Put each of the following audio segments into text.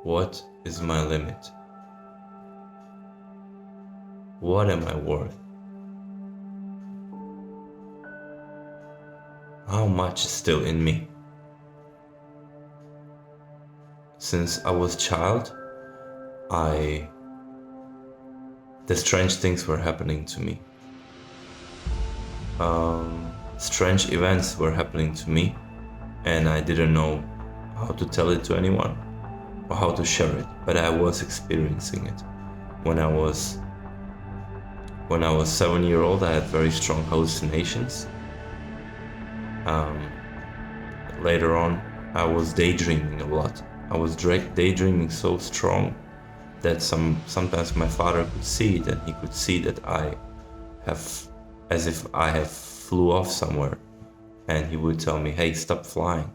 What is my limit? What am I worth? How much is still in me? Since I was a child, the strange things were happening to me. Strange events were happening to me, and I didn't know how to tell it to anyone or how to share it, but I was experiencing it. When I was 7 years old, I had very strong hallucinations. Later on, I was daydreaming a lot. I was daydreaming so strong that sometimes my father could see it, and he could see that as if I have flew off somewhere, and he would tell me, "Hey, stop flying."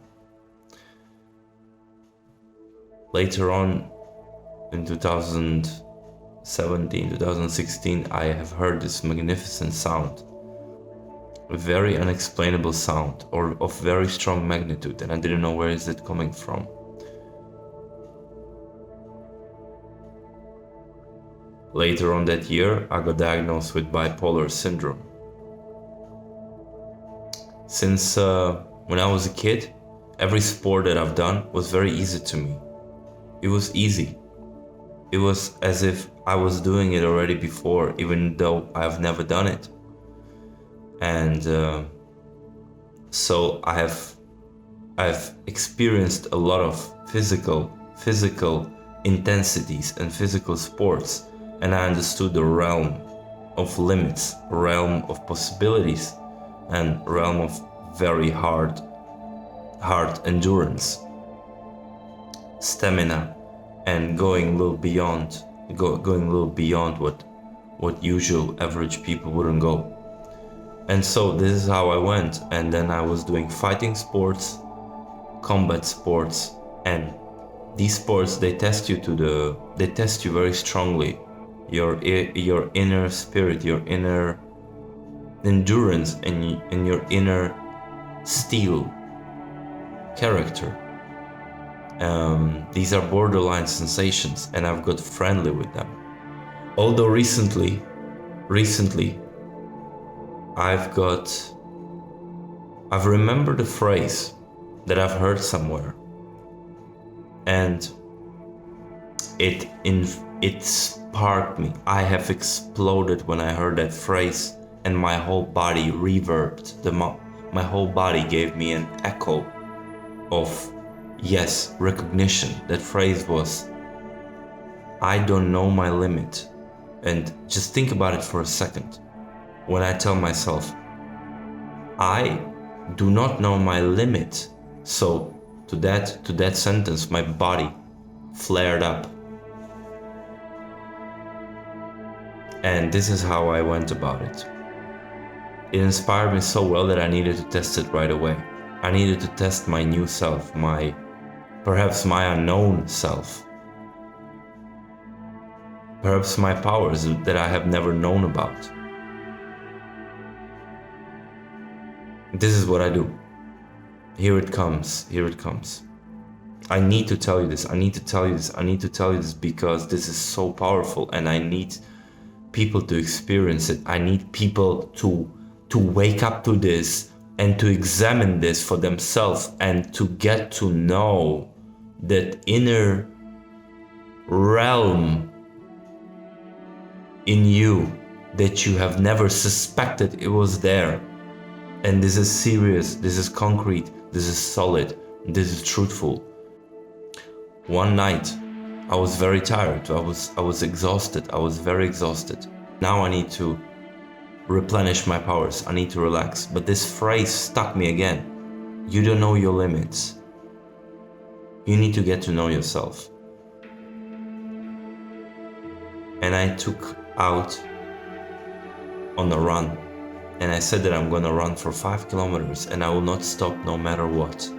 Later on, in 2017, 2016, I have heard this magnificent sound, a very unexplainable sound, or of very strong magnitude, and I didn't know where is it coming from. Later on that year, I got diagnosed with bipolar syndrome. Since when I was a kid, every sport that I've done was very easy to me. It was easy. It was as if I was doing it already before, even though I've never done it. And so I've experienced a lot of physical intensities and physical sports, and I understood the realm of limits, realm of possibilities, and realm of very hard endurance, stamina, and going a little beyond what usual average people wouldn't go. And so this is how I went, and then I was doing fighting sports, combat sports, and these sports, they test you very strongly, your inner spirit, your inner endurance, and your inner steel character. These are borderline sensations, and I've got friendly with them. Although recently I've remembered a phrase that I've heard somewhere, and it sparked me. I have exploded when I heard that phrase, and my whole body reverbed. My whole body gave me an echo of yes, recognition. That phrase was, "I don't know my limit." And just think about it for a second. When I tell myself, "I do not know my limit," so to that sentence, my body flared up. And this is how I went about it. It inspired me so well that I needed to test it right away. I needed to test my new self, perhaps my unknown self. Perhaps my powers that I have never known about. This is what I do. Here it comes. I need to tell you this. I need to tell you this because this is so powerful, and I need people to experience it. I need people to wake up to this and to examine this for themselves, and to get to know that inner realm in you that you have never suspected it was there. And this is serious, this is concrete, this is solid, this is truthful. One night, I was very tired, I was exhausted, I was very exhausted. Now I need to replenish my powers, I need to relax. But this phrase stuck me again. You don't know your limits. You need to get to know yourself. And I took out on a run, and I said that I'm gonna run for 5 kilometers, and I will not stop no matter what.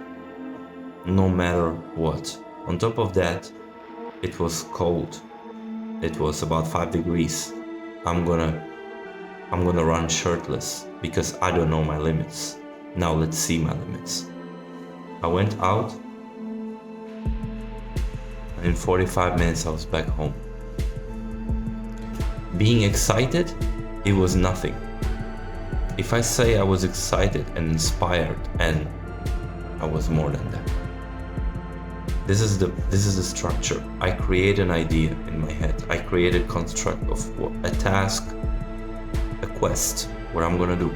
No matter what. On top of that, it was cold. It was about 5 degrees. I'm gonna run shirtless because I don't know my limits. Now let's see my limits. I went out, I In 45 minutes, I was back home. Being excited, it was nothing. If I say I was excited and inspired, and I was more than that. This is the structure. I create an idea in my head. I create a construct of a task, a quest, what I'm gonna do.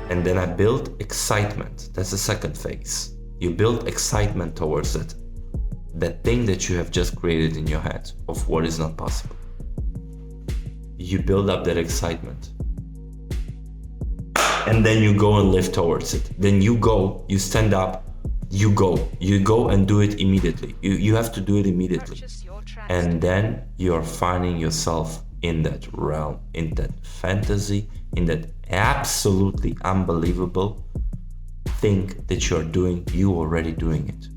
And then I build excitement. That's the second phase. You build excitement towards that thing that you have just created in your head of what is not possible. You build up that excitement. And then you go and live towards it. Then you go, you stand up, you go and do it immediately. You have to do it immediately. And then you're finding yourself in that realm, in that fantasy, in that absolutely unbelievable thing that you're doing. You already doing it.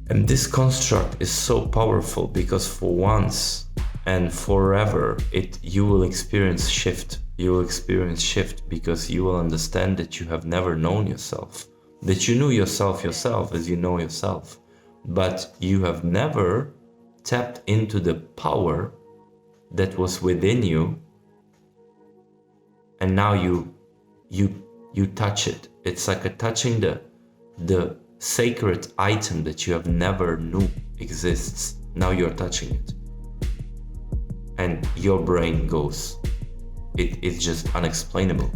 And this construct is so powerful because for once and forever, you will experience shift. You will experience shift because you will understand that you have never known yourself. That you knew yourself as you know yourself, but you have never tapped into the power that was within you, and now you touch it. It's like touching the sacred item that you have never knew exists. Now you're touching it, and your brain goes, it's just unexplainable.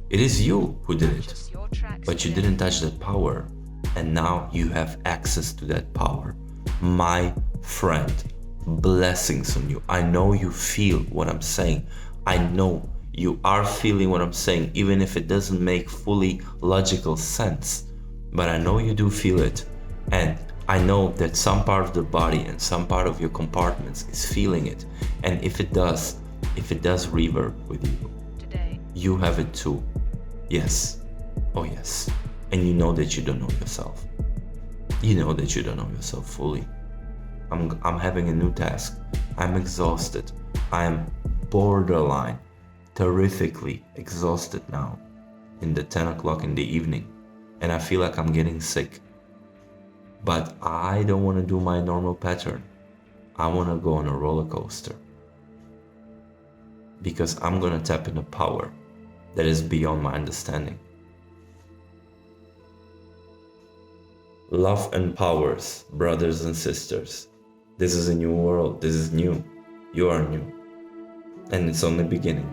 It is you who did it. But you didn't touch that power, and now you have access to that power. My friend, blessings on you. I know you feel what I'm saying. I know you are feeling what I'm saying, even if it doesn't make fully logical sense. But I know you do feel it, and I know that some part of the body and some part of your compartments is feeling it. And if it does reverb with you, you have it too. Yes. Oh yes. And you know that you don't know yourself. You know that you don't know yourself fully. I'm having a new task. I'm exhausted. I'm borderline, terrifically exhausted now in the 10 o'clock in the evening. And I feel like I'm getting sick. But I don't want to do my normal pattern. I want to go on a roller coaster. Because I'm going to tap into power that is beyond my understanding. Love empowers, brothers and sisters. This is a new world. This is new. You are new. And it's only beginning.